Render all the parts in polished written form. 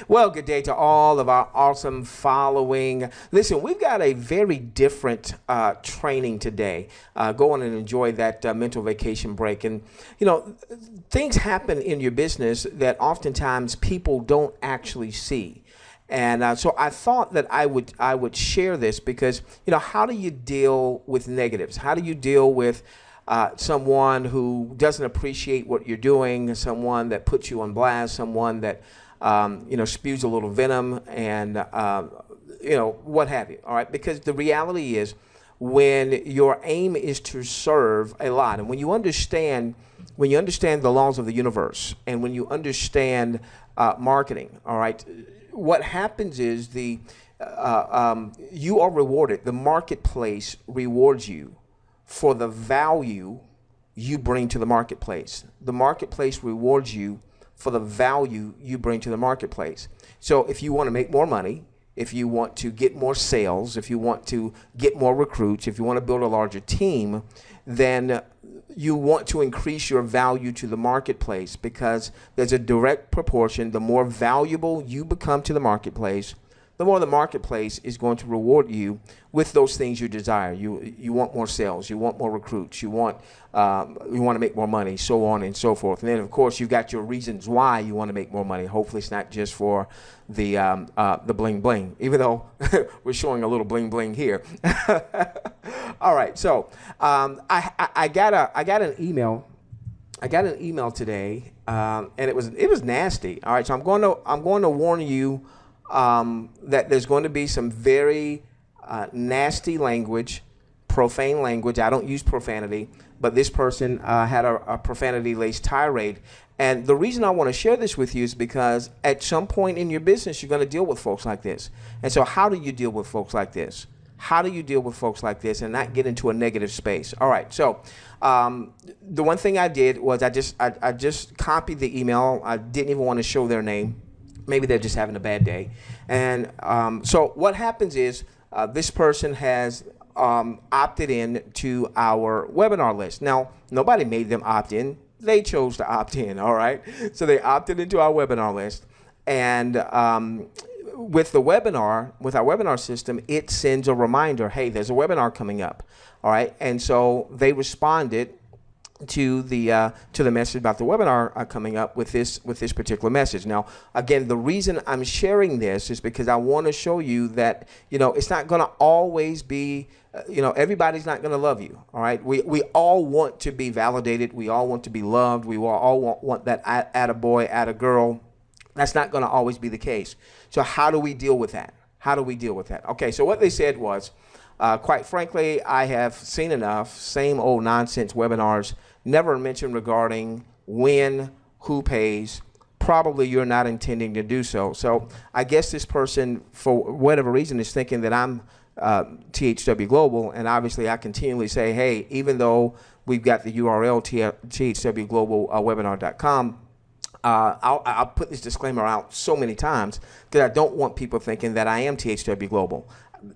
Well, good day to all of our awesome following. Listen, we've got a very different training today. Go on and enjoy that mental vacation break. And, you know, things happen in your business that oftentimes people don't actually see. And so I thought that I would share this because, you know, how do you deal with negatives? How do you deal with someone who doesn't appreciate what you're doing, someone that puts you on blast, someone that spews a little venom and what have you. All right, because the reality is, when your aim is to serve a lot, and when you understand the laws of the universe, and when you understand marketing, all right, what happens is you are rewarded. The marketplace rewards you for the value you bring to the marketplace. The marketplace rewards you for the value you bring to the marketplace. So if you want to make more money, if you want to get more sales, if you want to get more recruits, if you want to build a larger team, then you want to increase your value to the marketplace, because there's a direct proportion. The more valuable you become to the marketplace, the more the marketplace is going to reward you with those things you desire. You want more sales, you want more recruits, you want to make more money, so on and so forth. And then, of course, you've got your reasons why you want to make more money. Hopefully, it's not just for the bling bling, even though we're showing a little bling bling here. All right, so I got an email. I got an email today, and it was nasty. All right, so I'm going to warn you that there's going to be some very nasty language, profane language. I don't use profanity, but this person had a profanity-laced tirade. And the reason I want to share this with you is because at some point in your business, you're going to deal with folks like this. And so how do you deal with folks like this? How do you deal with folks like this and not get into a negative space? All right, so the one thing I did was I just copied the email. I didn't even want to show their name. Maybe they're just having a bad day. And so what happens is this person has opted in to our webinar list. Now, nobody made them opt in. They chose to opt in, all right? So they opted into our webinar list. And with our webinar system, it sends a reminder, hey, there's a webinar coming up, all right? And so they responded to the message about the webinar coming up with this particular message. Now, again, the reason I'm sharing this is because I want to show you that, you know, it's not going to always be, everybody's not going to love you. All right, we all want to be validated. We all want to be loved. We all want that attaboy, attagirl. That's not going to always be the case. So how do we deal with that? How do we deal with that? Okay, so what they said was, quite frankly, I have seen enough same old nonsense webinars, never mentioned regarding when, who pays. Probably you're not intending to do so. So I guess this person, for whatever reason, is thinking that I'm THW Global, and obviously I continually say, hey, even though we've got the URL THW Global webinar.com, I'll put this disclaimer out so many times because I don't want people thinking that I am THW Global.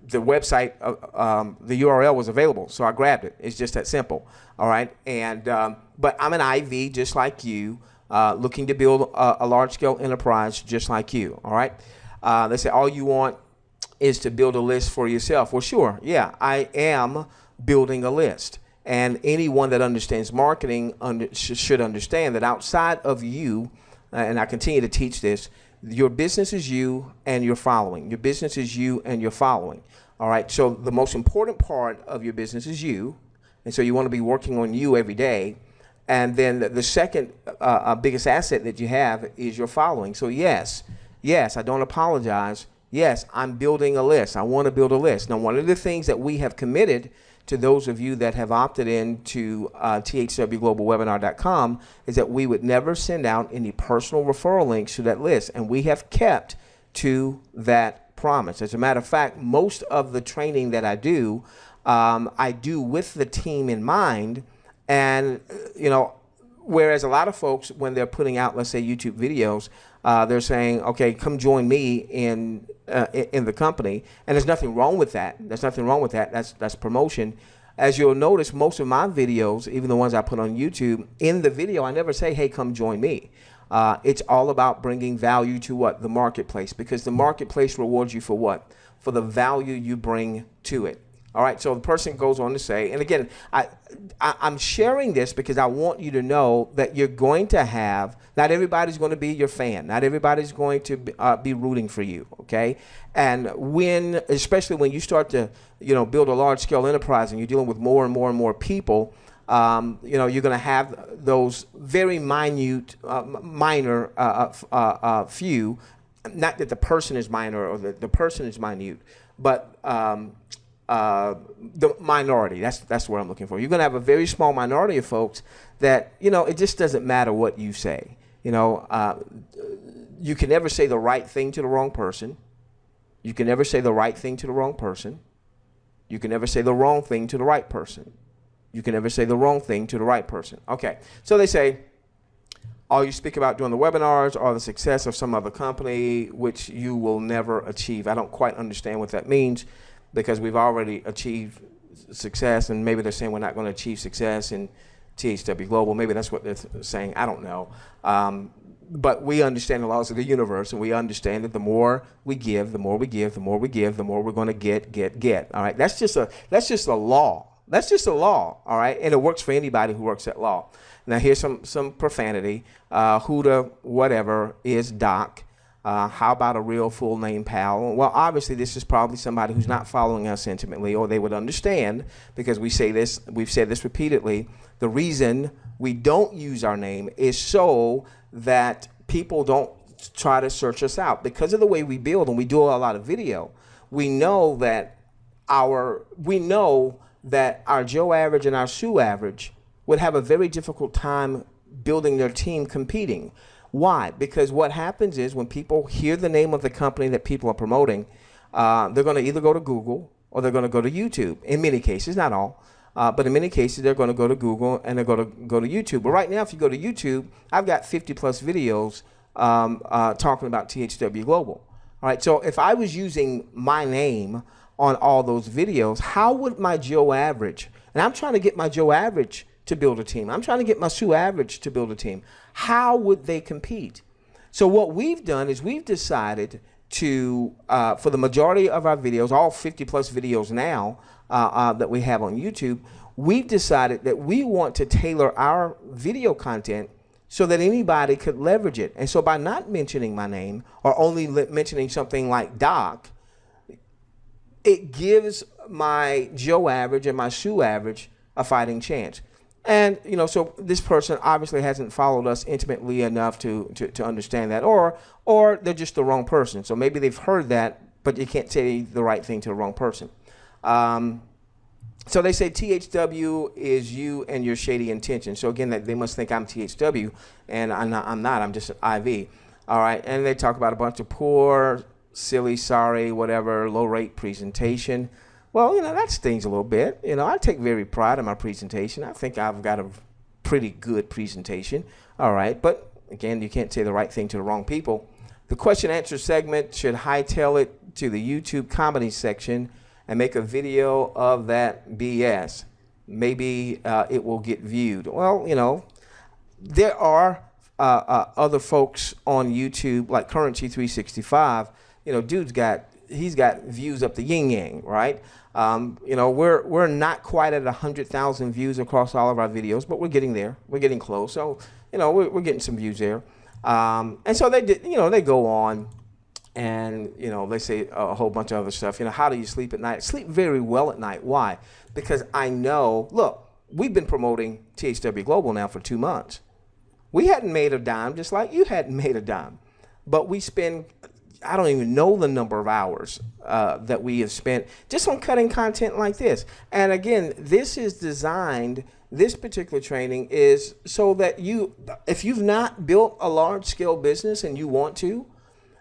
The website, the URL was available, so I grabbed it. It's just that simple, all right? And but I'm an IV just like you, looking to build a large-scale enterprise just like you, all right? They say all you want is to build a list for yourself. Well, sure, yeah, I am building a list. And anyone that understands marketing should understand that outside of you, and I continue to teach this, your business is you and your following. Your business is you and your following. All right. So the most important part of your business is you. And so you want to be working on you every day. And then the second biggest asset that you have is your following. So yes, I don't apologize. Yes, I'm building a list. I want to build a list. Now, one of the things that we have committed to those of you that have opted in to thwglobalwebinar.com is that we would never send out any personal referral links to that list. And we have kept to that promise. As a matter of fact, most of the training that I do with the team in mind. And, whereas a lot of folks, when they're putting out, let's say, YouTube videos, they're saying, okay, come join me in the company. And there's nothing wrong with that. That's promotion. As you'll notice, most of my videos, even the ones I put on YouTube, in the video, I never say, hey, come join me. It's all about bringing value to what? The marketplace, because the marketplace rewards you for what? For the value you bring to it. All right, so the person goes on to say, and again, I'm sharing this because I want you to know that you're going to have, not everybody's going to be your fan. Not everybody's going to be rooting for you, okay? And especially when you start to, build a large-scale enterprise and you're dealing with more and more and more people, you're going to have those very minor few. Not that the person is minor or the person is minute, but the minority. That's what I'm looking for. You're going to have a very small minority of folks that, it just doesn't matter what you say. You can never say the right thing to the wrong person. You can never say the right thing to the wrong person. You can never say the wrong thing to the right person. You can never say the wrong thing to the right person. Okay, so they say, all you speak about during the webinars are the success of some other company, which you will never achieve. I don't quite understand what that means, because we've already achieved success, and maybe they're saying we're not going to achieve success in THW Global. Maybe that's what they're saying. I don't know. But we understand the laws of the universe, and we understand that the more we give, the more we give, the more we give, the more we're going to get. All right, that's just a law. That's just a law. All right, and it works for anybody who works at law. Now here's some profanity. Who the whatever is Doc? How about a real full name, pal? Well, obviously this is probably somebody who's not following us intimately, or they would understand, because we've said this repeatedly. The reason we don't use our name is so that people don't try to search us out. Because of the way we build, and we do a lot of video, we know that our Joe average and our Sue average would have a very difficult time building their team competing. Why? Because what happens is when people hear the name of the company that people are promoting, they're going to either go to Google or they're going to go to YouTube. In many cases, not all, but in many cases, they're going to go to Google and they're going to go to YouTube. But right now, if you go to YouTube, I've got 50 plus videos talking about THW Global. All right, so if I was using my name on all those videos, how would my Joe average, and I'm trying to get my Joe average to build a team. I'm trying to get my Sue average to build a team. How would they compete? So what we've done is we've decided to, for the majority of our videos, all 50 plus videos now that we have on YouTube, we've decided that we want to tailor our video content so that anybody could leverage it. And so by not mentioning my name or only mentioning something like Doc, it gives my Joe average and my Sue average a fighting chance. And, so this person obviously hasn't followed us intimately enough to understand that, or they're just the wrong person. So maybe they've heard that, but you can't say the right thing to the wrong person. So they say THW is you and your shady intention. So again, they must think I'm THW, and I'm not. I'm just an IV. All right, and they talk about a bunch of poor, silly, sorry, whatever, low rate presentation. Well, that stings a little bit. I take very pride in my presentation. I think I've got a pretty good presentation. All right. But again, you can't say the right thing to the wrong people. The question answer segment should hightail it to the YouTube comedy section and make a video of that BS. Maybe it will get viewed. Well, there are other folks on YouTube like Currency 365. He's got views up the yin yang, right? We're not quite at 100,000 views across all of our videos, but we're getting there. We're getting close. So, we're getting some views there. And so they go on and, they say a whole bunch of other stuff. How do you sleep at night? I sleep very well at night. Why? Because I know, look, we've been promoting THW Global now for 2 months. We hadn't made a dime, just like you hadn't made a dime. But we spend, I don't even know the number of hours that we have spent just on cutting content like this. And again, this particular training is so that if you've not built a large scale business and you want to,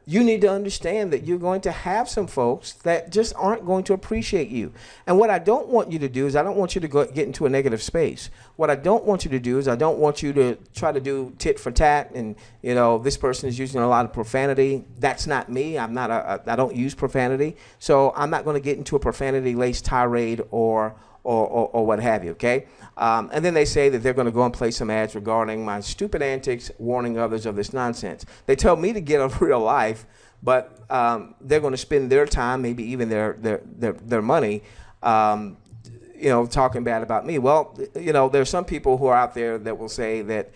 you need to understand that you're going to have some folks that just aren't going to appreciate you. And what I don't want you to do is I don't want you to get into a negative space. What I don't want you to do is I don't want you to try to do tit for tat and, this person is using a lot of profanity. That's not me. I don't use profanity. So I'm not going to get into a profanity-laced tirade or or what have you, okay? And then they say that they're going to go and play some ads regarding my stupid antics, warning others of this nonsense. They tell me to get a real life, but they're going to spend their time, maybe even their money, talking bad about me. Well, there's some people who are out there that will say that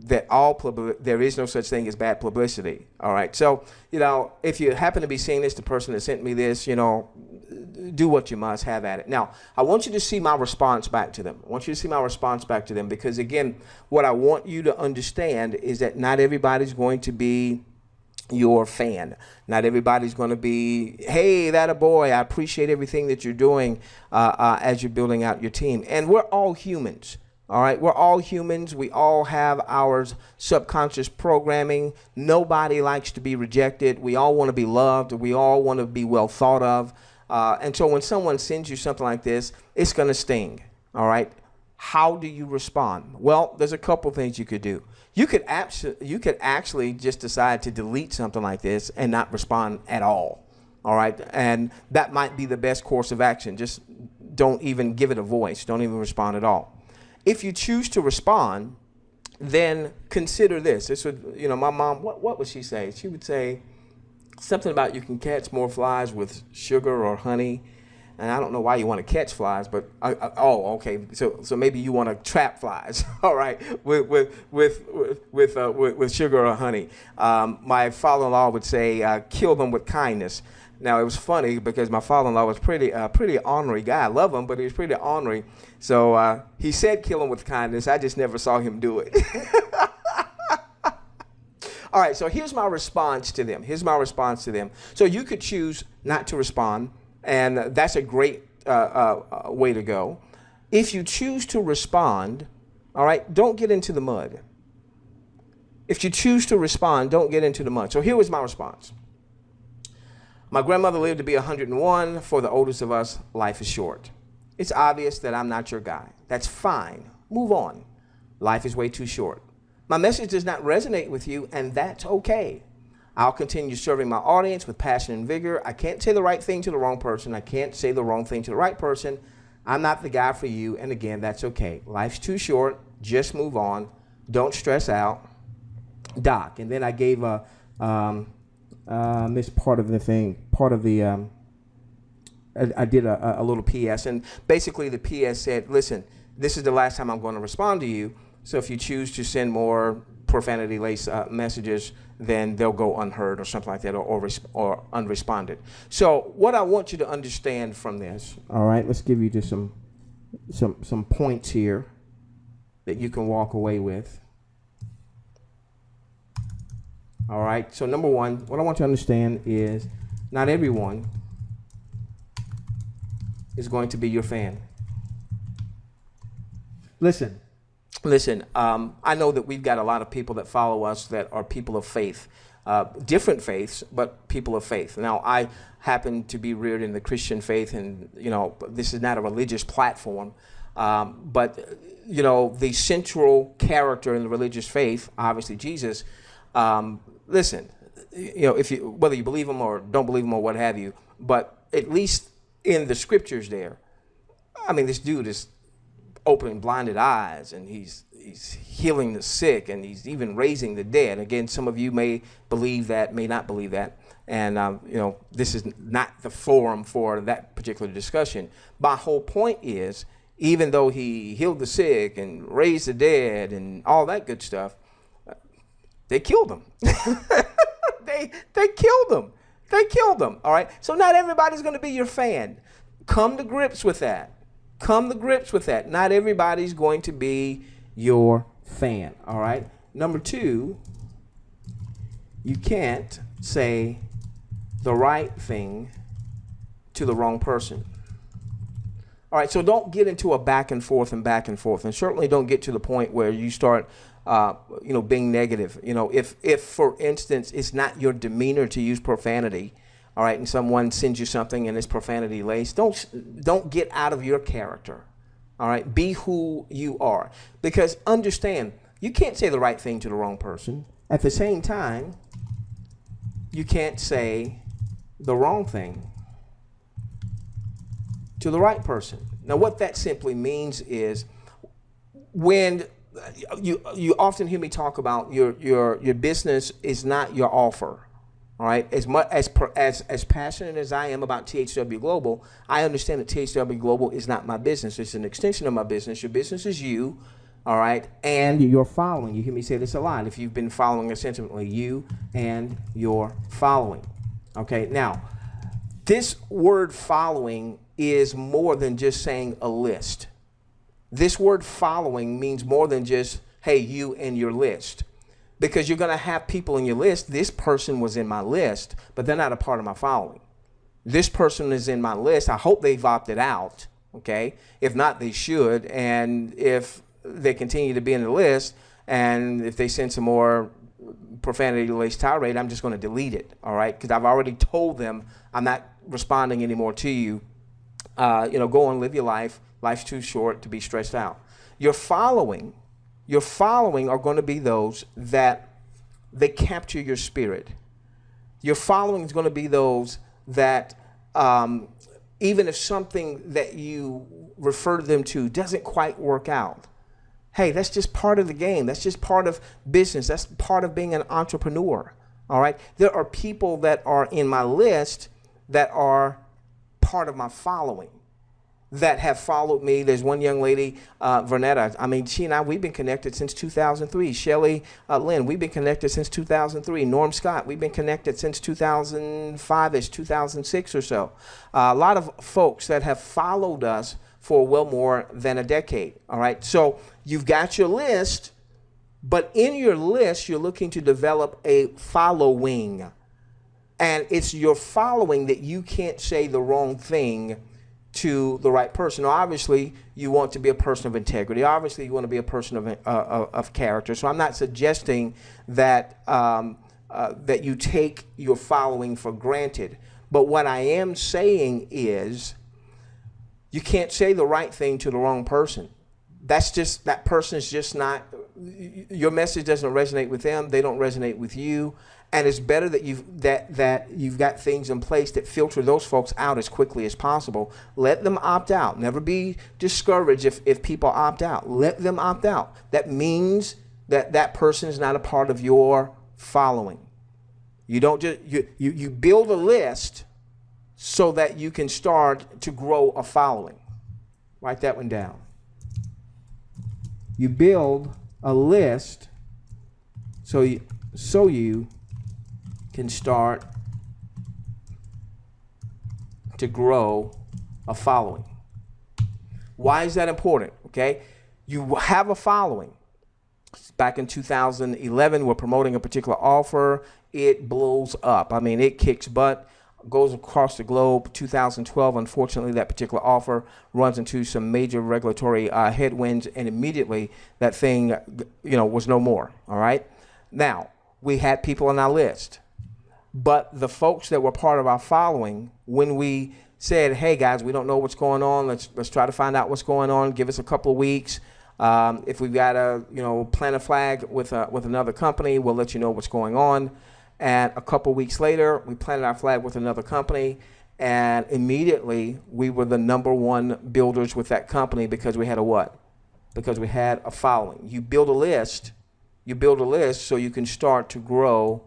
there is no such thing as bad publicity. All right. So, if you happen to be seeing this, the person that sent me this, do what you must, have at it. Now, I want you to see my response back to them. Because, again, what I want you to understand is that not everybody's going to be your fan. Not everybody's going to be, hey, that a boy, I appreciate everything that you're doing as you're building out your team. And we're all humans. All right, we're all humans. We all have our subconscious programming. Nobody likes to be rejected. We all want to be loved. We all want to be well thought of. And so when someone sends you something like this, it's going to sting. All right. How do you respond? Well, there's a couple things you could do. You could actually just decide to delete something like this and not respond at all. All right. And that might be the best course of action. Just don't even give it a voice. Don't even respond at all. If you choose to respond, then consider this. This would, my mom, what would she say? She would say something about you can catch more flies with sugar or honey. And I don't know why you want to catch flies, but okay. So maybe you want to trap flies, all right, with sugar or honey. My father-in-law would say, kill them with kindness. Now, it was funny because my father-in-law was pretty ornery guy. I love him, but he was pretty ornery. So he said kill him with kindness. I just never saw him do it. All right, so here's my response to them. So you could choose not to respond, and that's a great way to go. If you choose to respond, all right, don't get into the mud. If you choose to respond, don't get into the mud. So here was my response. My grandmother lived to be 101. For the oldest of us, life is short. It's obvious that I'm not your guy. That's fine. Move on. Life is way too short. My message does not resonate with you, and that's okay. I'll continue serving my audience with passion and vigor. I can't say the right thing to the wrong person. I can't say the wrong thing to the right person. I'm not the guy for you, and again, that's okay. Life's too short. Just move on. Don't stress out. Doc. And then I gave missed part of the thing, I did a little PS, and basically the PS said, listen, this is the last time I'm going to respond to you, so if you choose to send more profanity-laced messages, then they'll go unheard or something like that, or unresponded. So what I want you to understand from this, all right, let's give you just some points here that you can walk away with. All right, so number one, what I want you to understand is not everyone is going to be your fan. Listen, I know that we've got a lot of people that follow us that are people of faith, different faiths, but people of faith. Now, I happen to be reared in the Christian faith, and, this is not a religious platform, but, the central character in the religious faith, obviously Jesus, listen, whether you believe him or don't believe him or what have you, but at least in the scriptures there, I mean, this dude is opening blinded eyes, and he's healing the sick, and he's even raising the dead. Again, some of you may believe that, may not believe that, and this is not the forum for that particular discussion. My whole point is, even though he healed the sick and raised the dead and all that good stuff, they killed him. they killed him. They killed him. All right. So not everybody's going to be your fan. Come to grips with that. Not everybody's going to be your fan. All right. Number two, you can't say the right thing to the wrong person. All right. So don't get into a back and forth, and certainly don't get to the point where you start being negative. If for instance, it's not your demeanor to use profanity, all right, and someone sends you something and it's profanity laced, don't get out of your character. All right, be who you are, because understand, you can't say the right thing to the wrong person. At the same time, you can't say the wrong thing to the right person. Now, what that simply means is when you often hear me talk about your business is not your offer. All right, as passionate as I am about THW Global, I understand that THW Global is not my business. It's an extension of my business. Your business is you, all right, and your following. You hear me say this a lot. If you've been following us intimately, you and your following. Okay, now this word following is more than just saying a list. This word following means more than just, hey, you and your list. Because you're going to have people in your list. This person was in my list, but they're not a part of my following. This person is in my list. I hope they've opted out, okay? If not, they should. And if they continue to be in the list, and if they send some more profanity-laced tirade, I'm just going to delete it, all right? Because I've already told them I'm not responding anymore to you. Go on, live your life. Life's too short to be stressed out. Your following are going to be those that they capture your spirit. Your following is going to be those that even if something that you refer them to doesn't quite work out, hey, that's just part of the game. That's just part of business. That's part of being an entrepreneur. All right. There are people that are in my list that are part of my following, that have followed me. There's one young lady, Vernetta. I mean, she and I, we've been connected since 2003. Shelly Lynn, we've been connected since 2003. Norm Scott, we've been connected since 2005-ish, 2006 or so. A lot of folks that have followed us for well more than a decade. All right. So you've got your list, but in your list, you're looking to develop a following. And it's your following that you can't say the wrong thing to the right person. Now, obviously, you want to be a person of integrity. Obviously, you want to be a person of character. So I'm not suggesting that that you take your following for granted. But what I am saying is you can't say the right thing to the wrong person. That person is just not, your message doesn't resonate with them. They don't resonate with you. And it's better that you've got things in place that filter those folks out as quickly as possible. Let them opt out. Never be discouraged if people opt out. Let them opt out. That means that person is not a part of your following. You don't just you build a list so that you can start to grow a following. Write that one down. You build a list so you can start to grow a following. Why is that important? Okay, you have a following. Back in 2011, we're promoting a particular offer. It blows up. I mean, it kicks butt, goes across the globe. 2012, unfortunately, that particular offer runs into some major regulatory headwinds, and immediately that thing, was no more. All right. Now, we had people on our list. But the folks that were part of our following, when we said, hey, guys, we don't know what's going on. Let's try to find out what's going on. Give us a couple of weeks. If we've got to, plant a flag with another company, we'll let you know what's going on. And a couple of weeks later, we planted our flag with another company. And immediately, we were the number one builders with that company because we had a what? Because we had a following. You build a list so you can start to grow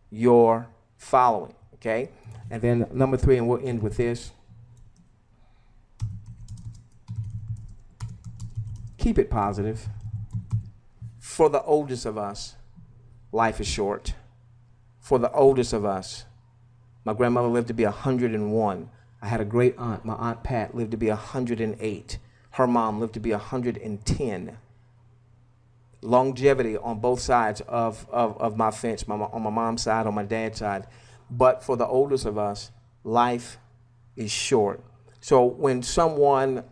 your following, okay? And then number 3, and we'll end with this. Keep it positive. For the oldest of us, life is short. For the oldest of us, my grandmother lived to be 101. I had a great aunt. My Aunt Pat lived to be 108. Her mom lived to be 110. Longevity on both sides of my fence, on my mom's side, on my dad's side. But for the oldest of us, life is short. So when someone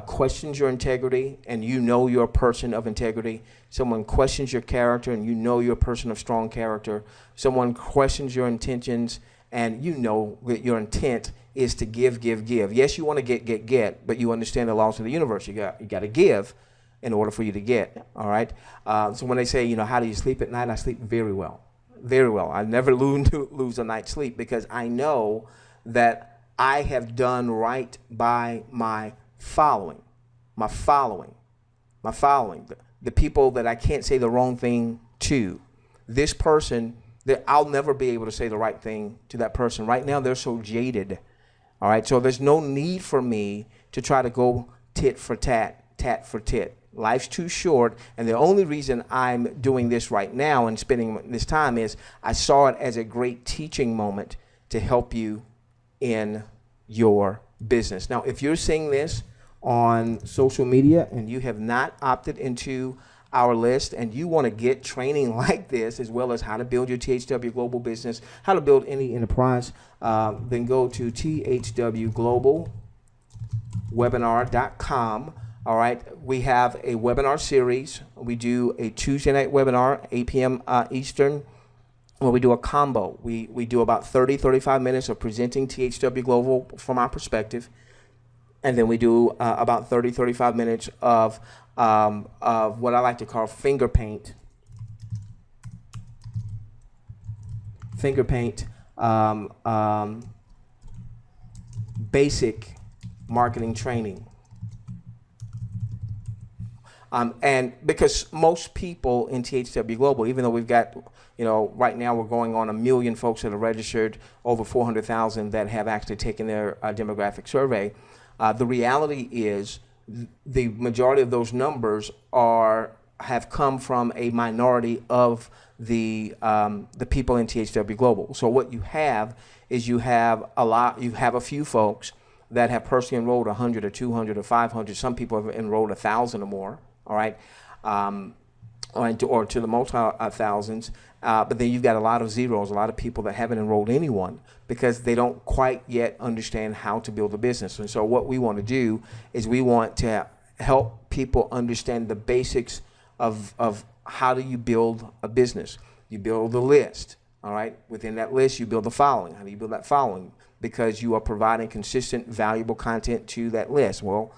questions your integrity and you're a person of integrity, someone questions your character and you're a person of strong character, someone questions your intentions and that your intent is to give. Yes, you want to get, but you understand the laws of the universe. You got to give in order for you to get, all right? So when they say, how do you sleep at night? I sleep very well, very well. I never lose a night's sleep because I know that I have done right by my following, my following, my following, the people that I can't say the wrong thing to. This person, that I'll never be able to say the right thing to that person. Right now, they're so jaded. All right, so there's no need for me to try to go tit for tat, tat for tit. Life's too short, and the only reason I'm doing this right now and spending this time is I saw it as a great teaching moment to help you in your business. Now, if you're seeing this on social media and you have not opted into our list and you want to get training like this, as well as how to build your THW Global business, how to build any enterprise, then go to THWGlobalWebinar.com. All right, we have a webinar series. We do a Tuesday night webinar, 8 p.m. Eastern, where we do a combo. We do about 35 minutes of presenting THW Global from our perspective. And then we do about 35 minutes of what I like to call finger paint, basic marketing training. And because most people in THW Global, even though we've got, right now we're going on 1 million folks that are registered, over 400,000 that have actually taken their demographic survey, the reality is the majority of those numbers have come from a minority of the people in THW Global. So what you have is you have a few folks that have personally enrolled 100 or 200 or 500. Some people have enrolled 1,000 or more. All right, or to the multi-thousands. But then you've got a lot of zeros, a lot of people that haven't enrolled anyone because they don't quite yet understand how to build a business. And so what we want to do is we want to help people understand the basics of how do you build a business. You build a list, all right? Within that list, you build the following. How do you build that following? Because you are providing consistent, valuable content to that list. Well,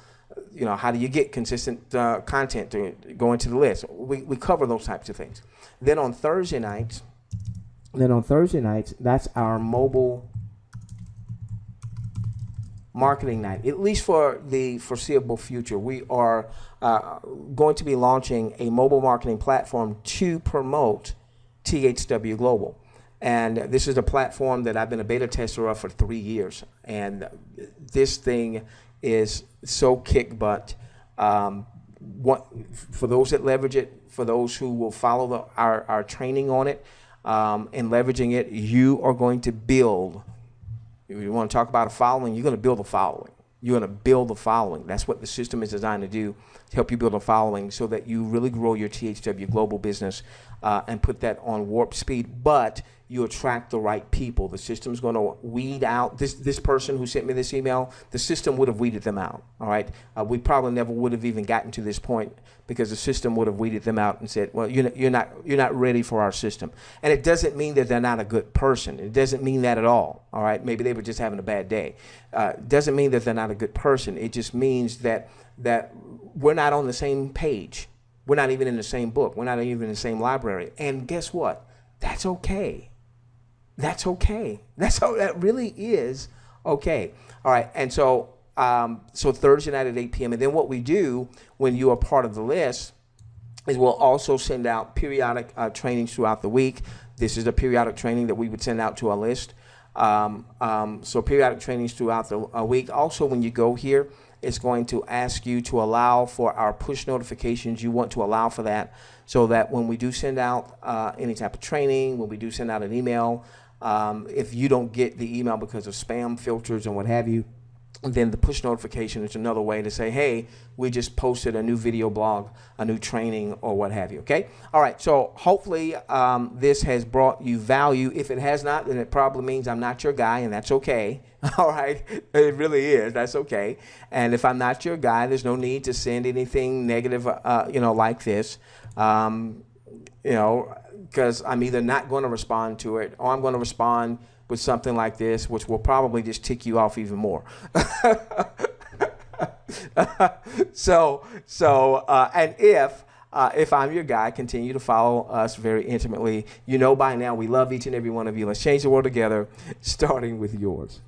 how do you get consistent content to go into the list? We cover those types of things. Then on Thursday nights, that's our mobile marketing night. At least for the foreseeable future, we are going to be launching a mobile marketing platform to promote THW Global. And this is a platform that I've been a beta tester of for 3 years. And this thing is so kick butt. For those that leverage it, for those who will follow our training on it and leveraging it, you are going to build. If you want to talk about a following, you're going to build a following. You're going to build the following. That's what the system is designed to do, to help you build a following so that you really grow your THW Global business and put that on warp speed. But you attract the right people. The system's going to weed out this person who sent me this email. The system would have weeded them out. All right, we probably never would have even gotten to this point because the system would have weeded them out and said, "Well, you're not ready for our system." And it doesn't mean that they're not a good person. It doesn't mean that at all. All right, maybe they were just having a bad day. Doesn't mean that they're not a good person. It just means that we're not on the same page. We're not even in the same book. We're not even in the same library. And guess what? That's okay. That's okay. That really is okay. All right. And so Thursday night at 8 p.m. And then what we do when you are part of the list is we'll also send out periodic trainings throughout the week. This is the periodic training that we would send out to our list. So periodic trainings throughout the week. Also, when you go here, it's going to ask you to allow for our push notifications. You want to allow for that so that when we do send out any type of training, when we do send out an email, if you don't get the email because of spam filters and what have you, then the push notification is another way to say, hey, we just posted a new video blog, a new training, or what have you, okay? All right, so hopefully this has brought you value. If it has not, then it probably means I'm not your guy, and that's okay. All right, it really is. That's okay. And if I'm not your guy, there's no need to send anything negative, like this, because I'm either not going to respond to it or I'm going to respond with something like this, which will probably just tick you off even more. And if I'm your guy, continue to follow us very intimately. You know by now we love each and every one of you. Let's change the world together, starting with yours.